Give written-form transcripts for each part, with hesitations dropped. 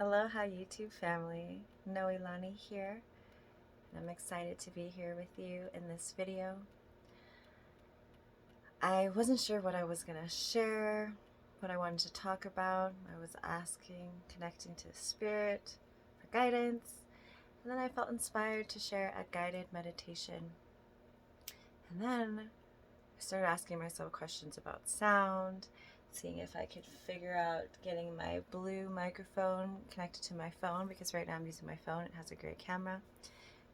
Aloha YouTube family, Noelani here, and I'm excited to be here with you in this video. I wasn't sure what I was going to share, what I wanted to talk about. I was asking, connecting to Spirit for guidance, and then I felt inspired to share a guided meditation. And then I started asking myself questions about sound, seeing if I could figure out getting my blue microphone connected to my phone, because right now I'm using my phone. It has a great camera.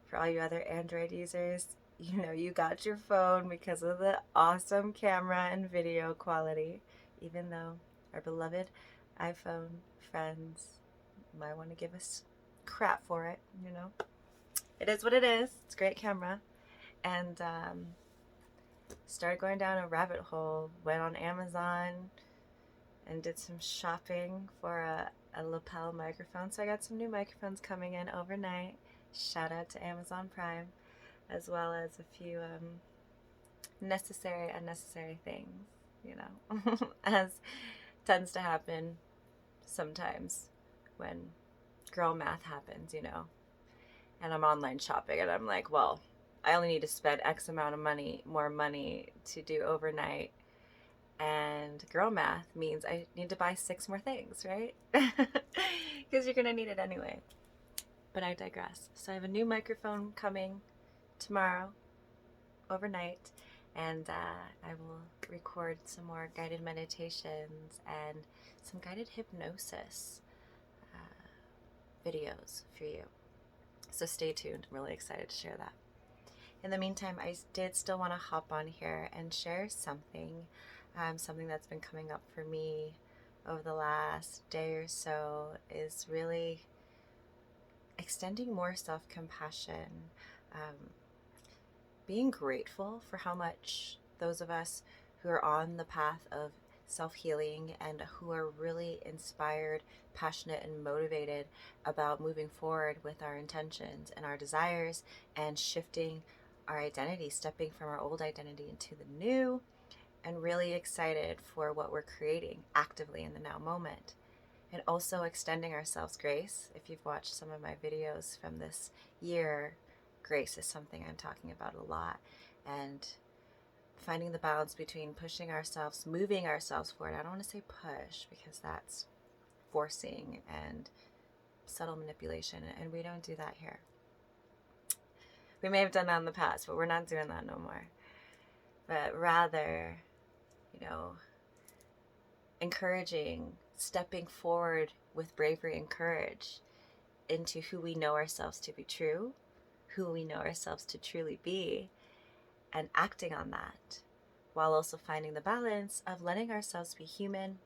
For all you other Android users, you know you got your phone because of the awesome camera and video quality, even though our beloved iPhone friends might want to give us crap for it. It is what it is. It's a great camera. And started going down a rabbit hole, went on Amazon and did some shopping for a lapel microphone. So I got some new microphones coming in overnight. Shout out to Amazon Prime, as well as a few necessary, unnecessary things, as tends to happen sometimes when girl math happens. And I'm online shopping and I'm like, well, I only need to spend X amount of money, more money to do overnight. And girl math means I need to buy 6 more things, right? Because you're going to need it anyway. But I digress. So I have a new microphone coming tomorrow, overnight, and I will record some more guided meditations and some guided hypnosis videos for you. So stay tuned. I'm really excited to share that. In the meantime, I did still want to hop on here and share something that's been coming up for me over the last day or so, is really extending more self-compassion, being grateful for how much those of us who are on the path of self-healing and who are really inspired, passionate, and motivated about moving forward with our intentions and our desires and shifting our identity, stepping from our old identity into the new, and really excited for what we're creating actively in the now moment. And also extending ourselves grace. If you've watched some of my videos from this year, grace is something I'm talking about a lot. And finding the balance between pushing ourselves, moving ourselves forward. I don't want to say push because that's forcing and subtle manipulation, and we don't do that here. We may have done that in the past, but we're not doing that no more. But rather, encouraging, stepping forward with bravery and courage into who we know ourselves to be true, who we know ourselves to truly be, and acting on that, while also finding the balance of letting ourselves be human,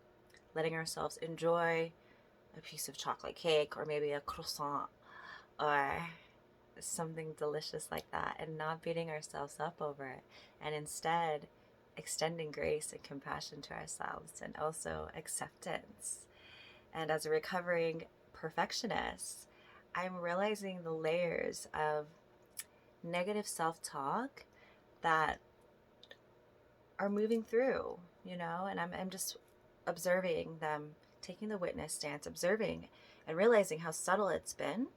letting ourselves enjoy a piece of chocolate cake or maybe a croissant or something delicious like that, and not beating ourselves up over it, and instead extending grace and compassion to ourselves, and also acceptance. And as a recovering perfectionist, I'm realizing the layers of negative self-talk that are moving through, and I'm just observing them, taking the witness stance, observing and realizing how subtle it's been,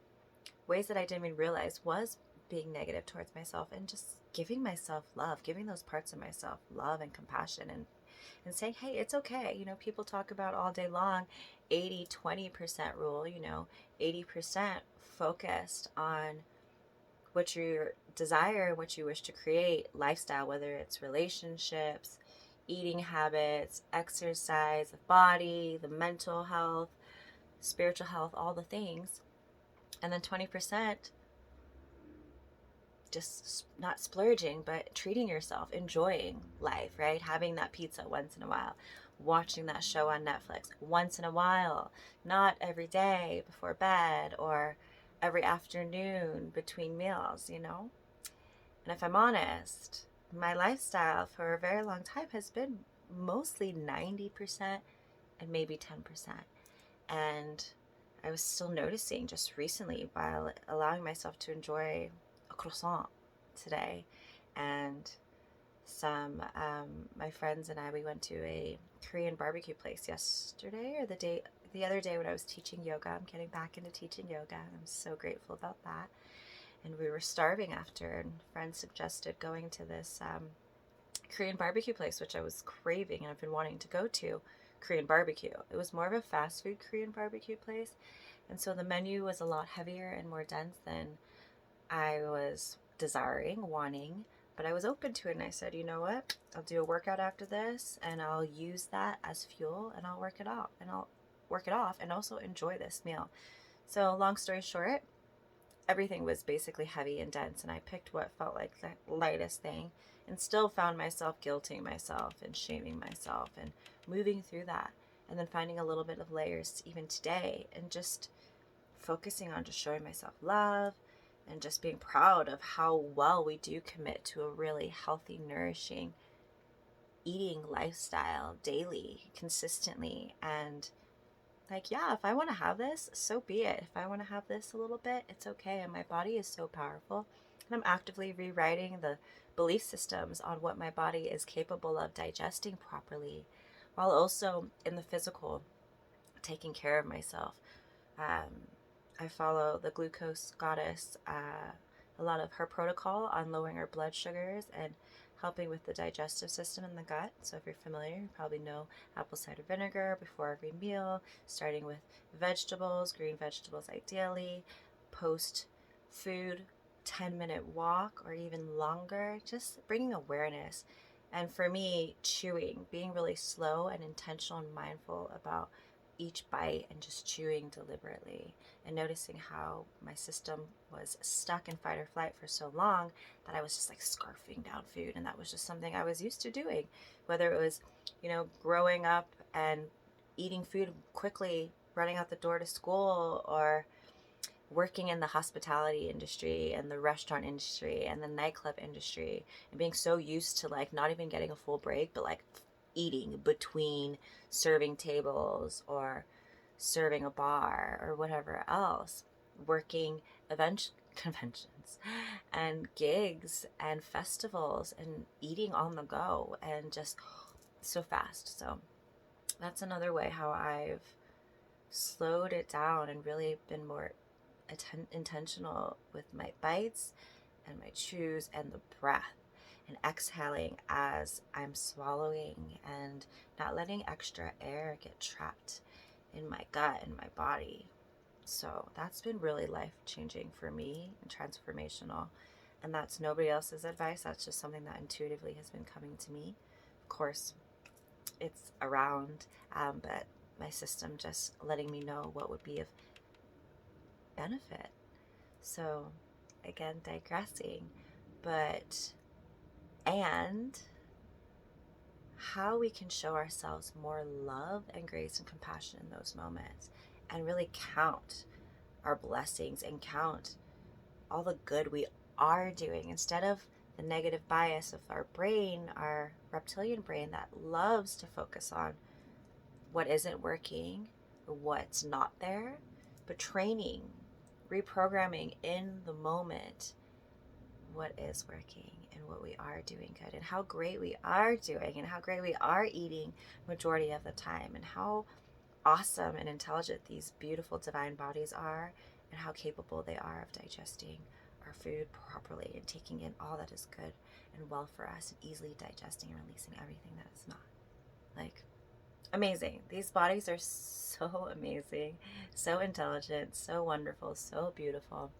ways that I didn't even realize was being negative towards myself, and just giving myself love, giving those parts of myself love and compassion, and saying, hey, it's okay. People talk about all day long 80-20% rule, 80% focused on what you desire, what you wish to create, lifestyle, whether it's relationships, eating habits, exercise, the body, the mental health, spiritual health, all the things. And then 20% just not splurging, but treating yourself, enjoying life, right? Having that pizza once in a while, watching that show on Netflix once in a while, not every day before bed or every afternoon between meals, And if I'm honest, my lifestyle for a very long time has been mostly 90% and maybe 10%. And I was still noticing just recently, while allowing myself to enjoy a croissant today, and my friends and I, we went to a Korean barbecue place yesterday or the day, the other day when I was teaching yoga, I'm getting back into teaching yoga, and I'm so grateful about that. And we were starving after, and friends suggested going to this Korean barbecue place, which I was craving and I've been wanting to go to. Korean barbecue. It was more of a fast food Korean barbecue place, and so the menu was a lot heavier and more dense than I was desiring, wanting, but I was open to it, and I said, you know what? I'll do a workout after this, and I'll use that as fuel, and I'll work it off, and also enjoy this meal. So, long story short, everything was basically heavy and dense, and I picked what felt like the lightest thing, and still found myself guilting myself and shaming myself and moving through that, and then finding a little bit of layers even today, and just focusing on just showing myself love and just being proud of how well we do commit to a really healthy, nourishing eating lifestyle daily, consistently. And like, yeah, if I want to have this, so be it. If I want to have this a little bit, it's okay. And my body is so powerful. And I'm actively rewriting the belief systems on what my body is capable of digesting properly, while also in the physical, taking care of myself. I follow the glucose goddess, a lot of her protocol on lowering our blood sugars and helping with the digestive system in the gut. So if you're familiar, you probably know apple cider vinegar before every meal, starting with vegetables, green vegetables ideally, post food, 10-minute walk or even longer, just bringing awareness. And for me, chewing, being really slow and intentional and mindful about each bite and just chewing deliberately, and noticing how my system was stuck in fight or flight for so long that I was just like scarfing down food, and that was just something I was used to doing, whether it was, growing up and eating food quickly, running out the door to school, or working in the hospitality industry and the restaurant industry and the nightclub industry, and being so used to like not even getting a full break, but like eating between serving tables or serving a bar or whatever else, working conventions and gigs and festivals and eating on the go and just so fast. So that's another way how I've slowed it down and really been more intentional with my bites and my chews and the breath, and exhaling as I'm swallowing and not letting extra air get trapped in my gut and my body. So that's been really life-changing for me and transformational. And that's nobody else's advice. That's just something that intuitively has been coming to me. Of course, it's around, but my system just letting me know what would be of benefit. So again, digressing, and how we can show ourselves more love and grace and compassion in those moments, and really count our blessings and count all the good we are doing, instead of the negative bias of our brain, our reptilian brain that loves to focus on what isn't working or what's not there, but training, reprogramming in the moment what is working and what we are doing good, and how great we are doing, and how great we are eating majority of the time, and how awesome and intelligent these beautiful divine bodies are, and how capable they are of digesting our food properly and taking in all that is good and well for us, and easily digesting and releasing everything that is not. Like, amazing. These bodies are so amazing, so intelligent, so wonderful, so beautiful,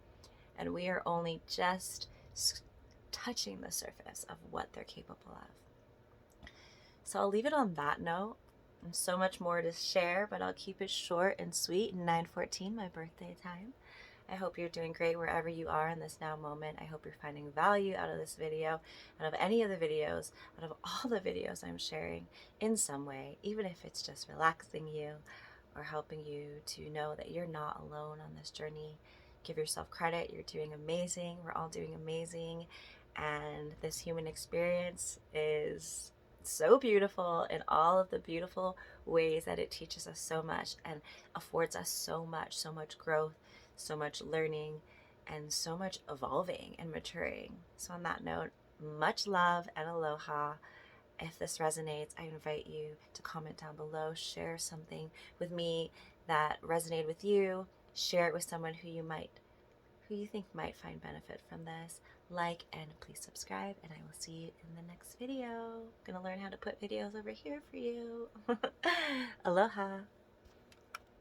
and we are only just touching the surface of what they're capable of. So I'll leave it on that note. There's so much more to share, but I'll keep it short and sweet. 9/14, my birthday time. I hope you're doing great wherever you are in this now moment. I hope you're finding value out of this video, out of any of the videos, out of all the videos I'm sharing in some way, even if it's just relaxing you or helping you to know that you're not alone on this journey. Give yourself credit. You're doing amazing. We're all doing amazing. And this human experience is so beautiful in all of the beautiful ways that it teaches us so much and affords us so much growth, so much learning, and so much evolving and maturing. So on that note, much love and aloha. If this resonates, I invite you to comment down below, share something with me that resonated with you. Share it with someone who you think might find benefit from this. Like and please subscribe, and I will see you in the next video. I'm gonna learn how to put videos over here for you. Aloha.